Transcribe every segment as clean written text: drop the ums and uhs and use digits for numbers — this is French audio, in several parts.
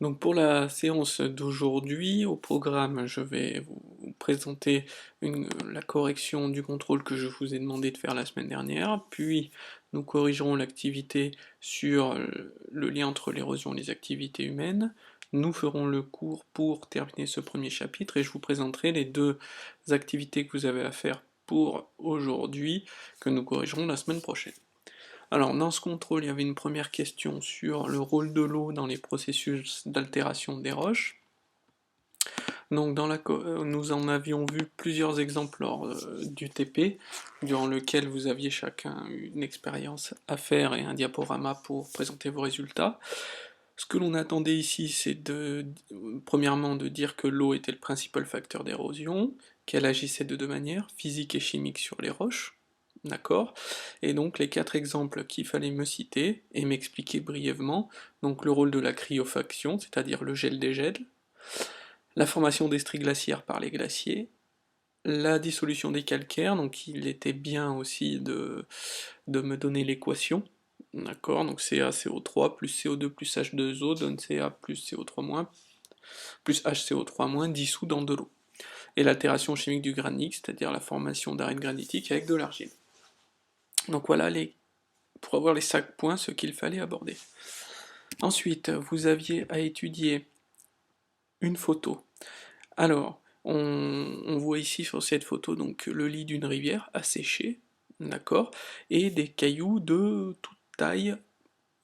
Donc pour la séance d'aujourd'hui, au programme, je vais vous présenter la correction du contrôle que je vous ai demandé de faire la semaine dernière, puis nous corrigerons l'activité sur le lien entre l'érosion et les activités humaines. Nous ferons le cours pour terminer ce premier chapitre et je vous présenterai les deux activités que vous avez à faire pour aujourd'hui, que nous corrigerons la semaine prochaine. Alors, dans ce contrôle, il y avait une première question sur le rôle de l'eau dans les processus d'altération des roches. Donc, nous en avions vu plusieurs exemples lors du TP, durant lequel vous aviez chacun une expérience à faire et un diaporama pour présenter vos résultats. Ce que l'on attendait ici, c'est premièrement de dire que l'eau était le principal facteur d'érosion, qu'elle agissait de deux manières, physique et chimique sur les roches. D'accord? Et donc les quatre exemples qu'il fallait me citer et m'expliquer brièvement, donc le rôle de la cryofaction, c'est-à-dire le gel des gels, la formation des stries glaciaires par les glaciers, la dissolution des calcaires, donc il était bien aussi de me donner l'équation, d'accord, donc CaCO3 plus CO2 plus H2O donne Ca plus CO3- plus HCO3- dissous dans de l'eau. Et l'altération chimique du granit, c'est-à-dire la formation d'arêtes granitiques avec de l'argile. Donc voilà pour avoir les 5 points ce qu'il fallait aborder. Ensuite, vous aviez à étudier une photo. Alors, on voit ici sur cette photo donc le lit d'une rivière asséchée, d'accord, et des cailloux de toute taille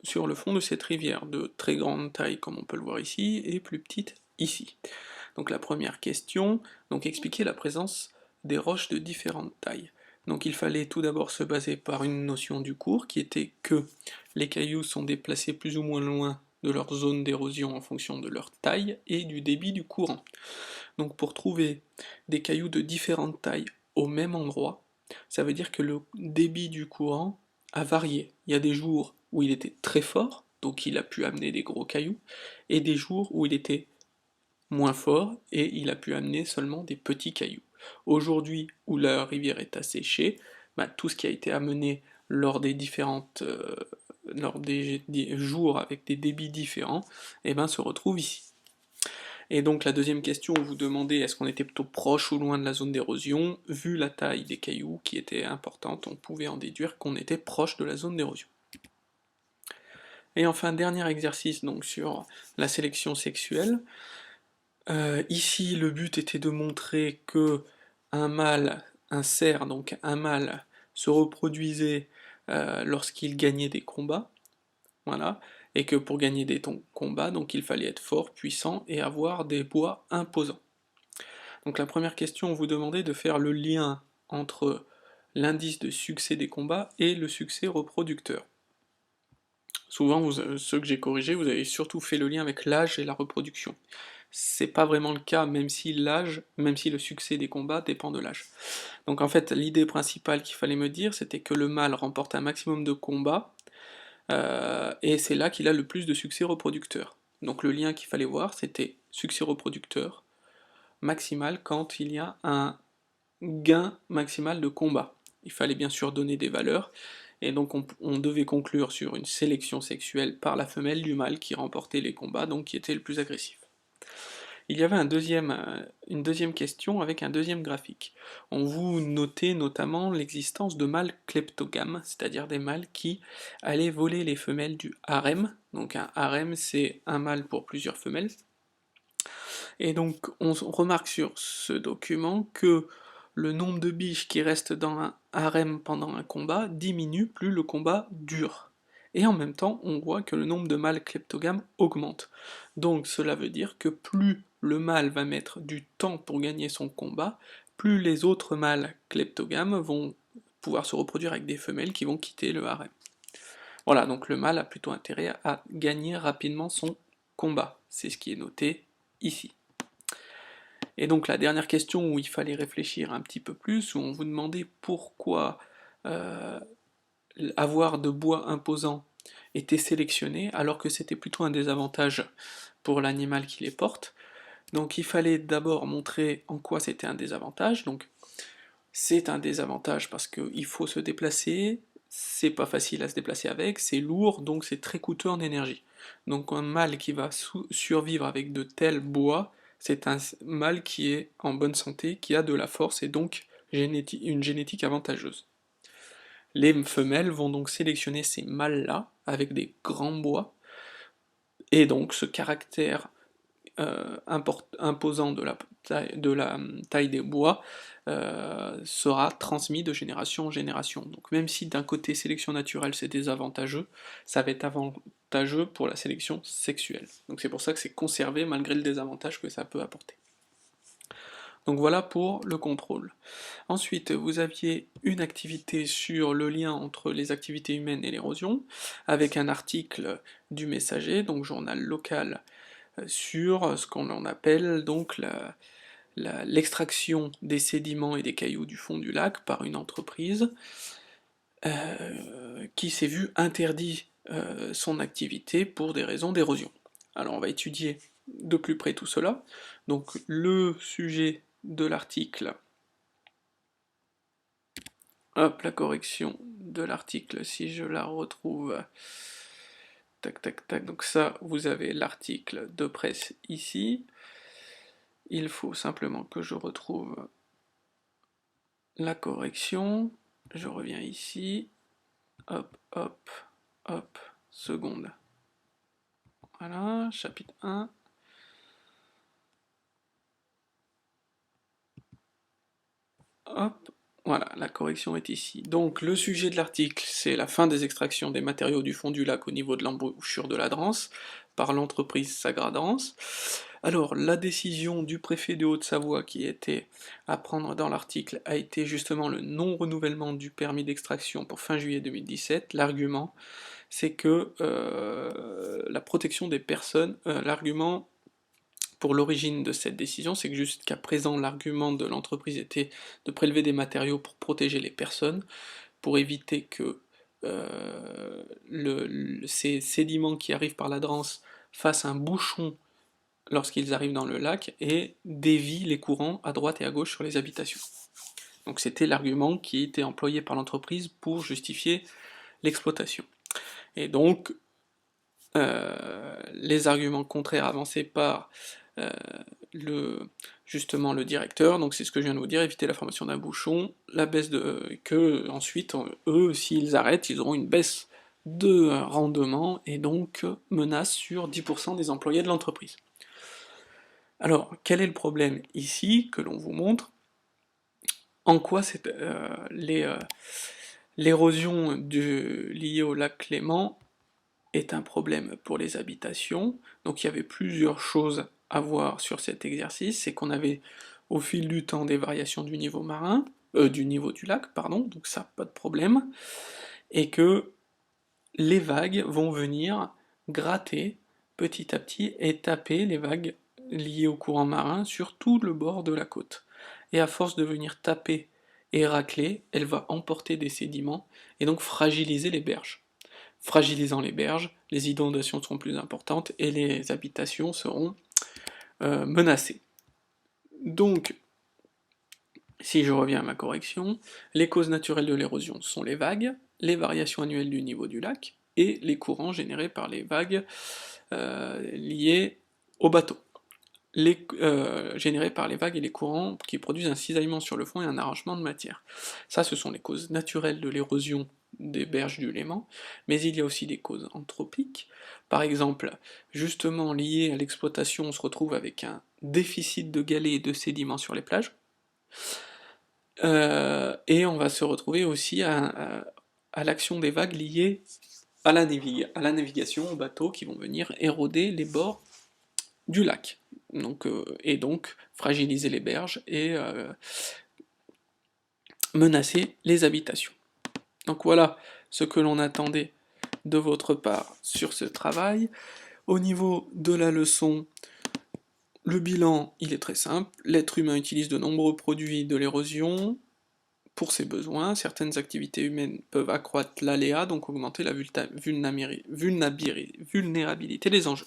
sur le fond de cette rivière, de très grande taille comme on peut le voir ici, et plus petite ici. Donc la première question, donc expliquer la présence des roches de différentes tailles. Donc il fallait tout d'abord se baser par une notion du cours, qui était que les cailloux sont déplacés plus ou moins loin de leur zone d'érosion en fonction de leur taille et du débit du courant. Donc pour trouver des cailloux de différentes tailles au même endroit, ça veut dire que le débit du courant a varié. Il y a des jours où il était très fort, donc il a pu amener des gros cailloux, et des jours où il était moins fort et il a pu amener seulement des petits cailloux. Aujourd'hui, où la rivière est asséchée, tout ce qui a été amené lors des jours avec des débits différents, se retrouve ici. Et donc la deuxième question, vous demandez est-ce qu'on était plutôt proche ou loin de la zone d'érosion. Vu la taille des cailloux qui était importante, on pouvait en déduire qu'on était proche de la zone d'érosion. Et enfin, dernier exercice donc sur la sélection sexuelle. Ici, le but était de montrer que un cerf, donc un mâle, se reproduisait lorsqu'il gagnait des combats, voilà, et que pour gagner des combats, donc il fallait être fort, puissant et avoir des bois imposants. Donc la première question, on vous demandait de faire le lien entre l'indice de succès des combats et le succès reproducteur. Souvent, ceux que j'ai corrigés, vous avez surtout fait le lien avec l'âge et la reproduction. C'est pas vraiment le cas, même si le succès des combats dépend de l'âge. Donc en fait, l'idée principale qu'il fallait me dire, c'était que le mâle remporte un maximum de combats, et c'est là qu'il a le plus de succès reproducteur. Donc le lien qu'il fallait voir, c'était succès reproducteur maximal quand il y a un gain maximal de combat. Il fallait bien sûr donner des valeurs, et donc on devait conclure sur une sélection sexuelle par la femelle du mâle qui remportait les combats, donc qui était le plus agressif. Il y avait une deuxième question avec un deuxième graphique. On vous notait notamment l'existence de mâles kleptogames, c'est-à-dire des mâles qui allaient voler les femelles du harem. Donc un harem, c'est un mâle pour plusieurs femelles. Et donc on remarque sur ce document que le nombre de biches qui restent dans un harem pendant un combat diminue plus le combat dure. Et en même temps, on voit que le nombre de mâles kleptogames augmente. Donc cela veut dire que plus le mâle va mettre du temps pour gagner son combat, plus les autres mâles kleptogames vont pouvoir se reproduire avec des femelles qui vont quitter le harem. Voilà, donc le mâle a plutôt intérêt à gagner rapidement son combat. C'est ce qui est noté ici. Et donc la dernière question où il fallait réfléchir un petit peu plus, où on vous demandait pourquoi euh, avoir de bois imposant était sélectionné, alors que c'était plutôt un désavantage pour l'animal qui les porte. Donc il fallait d'abord montrer en quoi c'était un désavantage. Donc c'est un désavantage parce qu'il faut se déplacer, c'est pas facile à se déplacer avec, c'est lourd, donc c'est très coûteux en énergie. Donc un mâle qui va survivre avec de tels bois, c'est un mâle qui est en bonne santé, qui a de la force et donc une génétique avantageuse. Les femelles vont donc sélectionner ces mâles-là avec des grands bois, et donc ce caractère imposant de la taille des bois sera transmis de génération en génération. Donc même si d'un côté sélection naturelle c'est désavantageux, ça va être avantageux pour la sélection sexuelle. Donc c'est pour ça que c'est conservé malgré le désavantage que ça peut apporter. Donc voilà pour le contrôle. Ensuite, vous aviez une activité sur le lien entre les activités humaines et l'érosion, avec un article du Messager, donc journal local, sur ce qu'on appelle donc l'extraction des sédiments et des cailloux du fond du lac par une entreprise qui s'est vue interdire son activité pour des raisons d'érosion. Alors on va étudier de plus près tout cela. Donc le sujet de l'article, hop, la correction de l'article, si je la retrouve, tac tac tac, donc ça, vous avez l'article de presse ici. Il faut simplement que je retrouve la correction. Je reviens ici. Hop, hop, hop, seconde. Voilà, chapitre 1. Hop, voilà, la correction est ici. Donc le sujet de l'article, c'est la fin des extractions des matériaux du fond du lac au niveau de l'embouchure de la Drance par l'entreprise Sagradance. Alors la décision du préfet de Haute-Savoie qui était à prendre dans l'article a été justement le non-renouvellement du permis d'extraction pour fin juillet 2017. L'argument, c'est que la protection des personnes, l'argument pour l'origine de cette décision, c'est que jusqu'à présent, l'argument de l'entreprise était de prélever des matériaux pour protéger les personnes, pour éviter que ces sédiments qui arrivent par la Drance fassent un bouchon lorsqu'ils arrivent dans le lac et dévient les courants à droite et à gauche sur les habitations. Donc c'était l'argument qui était employé par l'entreprise pour justifier l'exploitation. Et donc, les arguments contraires avancés par justement le directeur, donc c'est ce que je viens de vous dire, éviter la formation d'un bouchon, la baisse que ensuite, eux, s'ils arrêtent, ils auront une baisse de rendement et donc menace sur 10% des employés de l'entreprise. Alors, quel est le problème ici, que l'on vous montre? En quoi l'érosion liée au lac Clément est un problème pour les habitations? Donc il y avait plusieurs choses à voir sur cet exercice, c'est qu'on avait au fil du temps des variations du niveau marin, du niveau du lac, pardon, donc ça, pas de problème, et que les vagues vont venir gratter petit à petit et taper les vagues liées au courant marin sur tout le bord de la côte. Et à force de venir taper et racler, elle va emporter des sédiments et donc fragiliser les berges. Fragilisant les berges, les inondations seront plus importantes et les habitations seront menacées. Donc, si je reviens à ma correction, les causes naturelles de l'érosion sont les vagues, les variations annuelles du niveau du lac, et les courants générés par les vagues liées au bateau. Générés par les vagues et les courants qui produisent un cisaillement sur le fond et un arrachement de matière. Ça, ce sont les causes naturelles de l'érosion des berges du Léman, mais il y a aussi des causes anthropiques. Par exemple, justement liées à l'exploitation, on se retrouve avec un déficit de galets et de sédiments sur les plages, et on va se retrouver aussi à l'action des vagues liées à la navigation, aux bateaux qui vont venir éroder les bords du lac, donc, et donc fragiliser les berges et menacer les habitations. Donc voilà ce que l'on attendait de votre part sur ce travail. Au niveau de la leçon, le bilan, il est très simple. L'être humain utilise de nombreux produits de l'érosion pour ses besoins. Certaines activités humaines peuvent accroître l'aléa, donc augmenter la vulnérabilité des enjeux.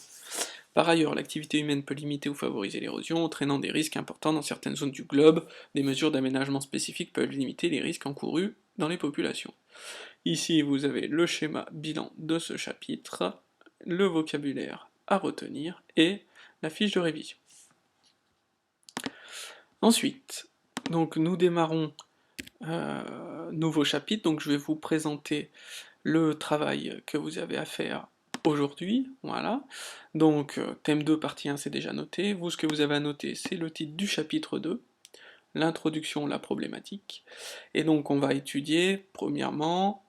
Par ailleurs, l'activité humaine peut limiter ou favoriser l'érosion, entraînant des risques importants dans certaines zones du globe. Des mesures d'aménagement spécifiques peuvent limiter les risques encourus dans les populations. Ici, vous avez le schéma bilan de ce chapitre, le vocabulaire à retenir et la fiche de révision. Ensuite, donc nous démarrons nouveau chapitre, donc je vais vous présenter le travail que vous avez à faire aujourd'hui, voilà. Donc thème 2, partie 1, c'est déjà noté. Vous, ce que vous avez à noter, c'est le titre du chapitre 2, l'introduction, la problématique. Et donc on va étudier, premièrement,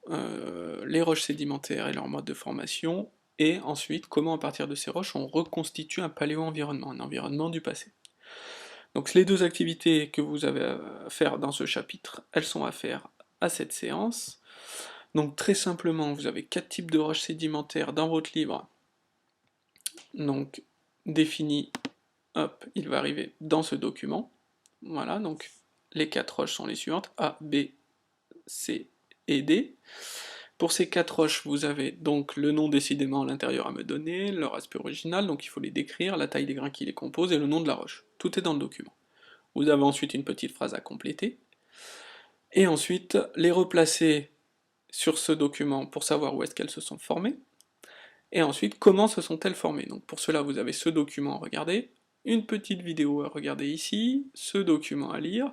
les roches sédimentaires et leur mode de formation, et ensuite comment à partir de ces roches on reconstitue un paléo-environnement, un environnement du passé. Donc les deux activités que vous avez à faire dans ce chapitre, elles sont à faire à cette séance. Donc très simplement, vous avez 4 types de roches sédimentaires dans votre livre. Donc définis, hop, il va arriver dans ce document. Voilà, donc les 4 roches sont les suivantes, A, B, C et D. Pour ces 4 roches, vous avez donc le nom décidément à l'intérieur à me donner, leur aspect original, donc il faut les décrire, la taille des grains qui les composent et le nom de la roche. Tout est dans le document. Vous avez ensuite une petite phrase à compléter, et ensuite les replacer sur ce document pour savoir où est-ce qu'elles se sont formées, et ensuite comment se sont-elles formées. Donc pour cela vous avez ce document à regarder, une petite vidéo à regarder ici, ce document à lire,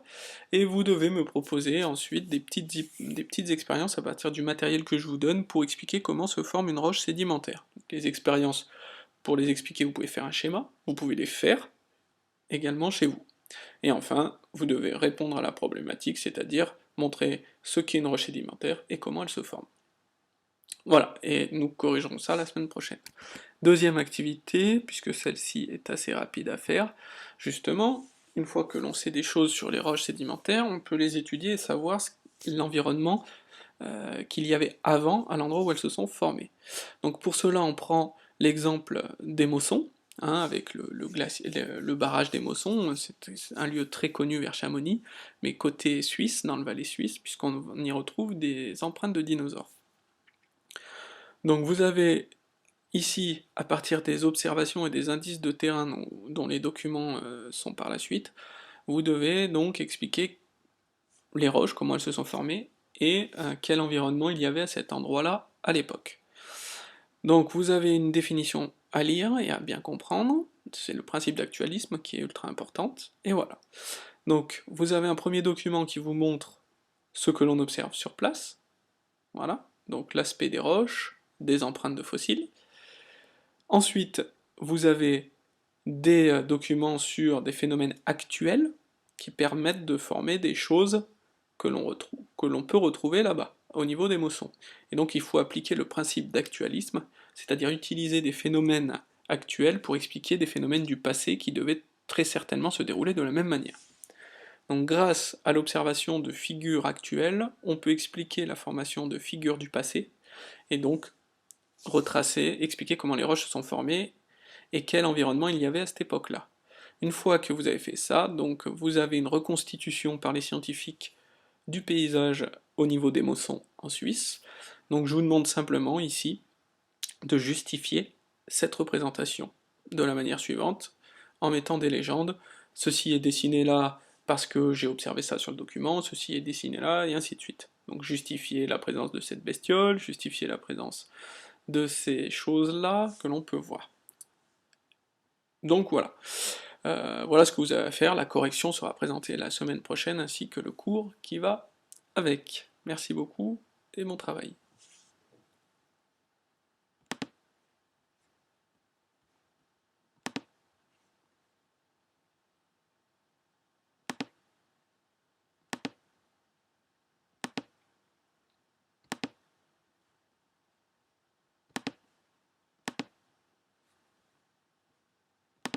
et vous devez me proposer ensuite des petites expériences à partir du matériel que je vous donne pour expliquer comment se forme une roche sédimentaire. Donc les expériences, pour les expliquer, vous pouvez faire un schéma, vous pouvez les faire également chez vous. Et enfin, vous devez répondre à la problématique, c'est-à-dire montrer ce qu'est une roche sédimentaire et comment elle se forme. Voilà, et nous corrigerons ça la semaine prochaine. Deuxième activité, puisque celle-ci est assez rapide à faire, justement, une fois que l'on sait des choses sur les roches sédimentaires, on peut les étudier et savoir l'environnement qu'il y avait avant à l'endroit où elles se sont formées. Donc pour cela, on prend l'exemple des Mossons, hein, avec le barrage des Mossons, c'est un lieu très connu vers Chamonix, mais côté suisse, dans le Valais suisse, puisqu'on y retrouve des empreintes de dinosaures. Donc vous avez ici, à partir des observations et des indices de terrain dont les documents sont par la suite, vous devez donc expliquer les roches, comment elles se sont formées, et quel environnement il y avait à cet endroit-là à l'époque. Donc vous avez une définition à lire et à bien comprendre, c'est le principe d'actualisme qui est ultra importante, et voilà. Donc vous avez un premier document qui vous montre ce que l'on observe sur place, voilà, donc l'aspect des roches, des empreintes de fossiles. Ensuite, vous avez des documents sur des phénomènes actuels qui permettent de former des choses que l'on peut retrouver là-bas, au niveau des Mossons. Et donc il faut appliquer le principe d'actualisme, c'est-à-dire utiliser des phénomènes actuels pour expliquer des phénomènes du passé qui devaient très certainement se dérouler de la même manière. Donc grâce à l'observation de figures actuelles, on peut expliquer la formation de figures du passé, et donc retracer, expliquer comment les roches se sont formées, et quel environnement il y avait à cette époque-là. Une fois que vous avez fait ça, donc vous avez une reconstitution par les scientifiques du paysage au niveau des Mossons en Suisse. Donc je vous demande simplement ici de justifier cette représentation de la manière suivante, en mettant des légendes. Ceci est dessiné là parce que j'ai observé ça sur le document, ceci est dessiné là, et ainsi de suite. Donc justifier la présence de cette bestiole, justifier la présence de ces choses-là que l'on peut voir. Donc voilà. Voilà ce que vous avez à faire, la correction sera présentée la semaine prochaine, ainsi que le cours qui va avec. Merci beaucoup, et bon travail.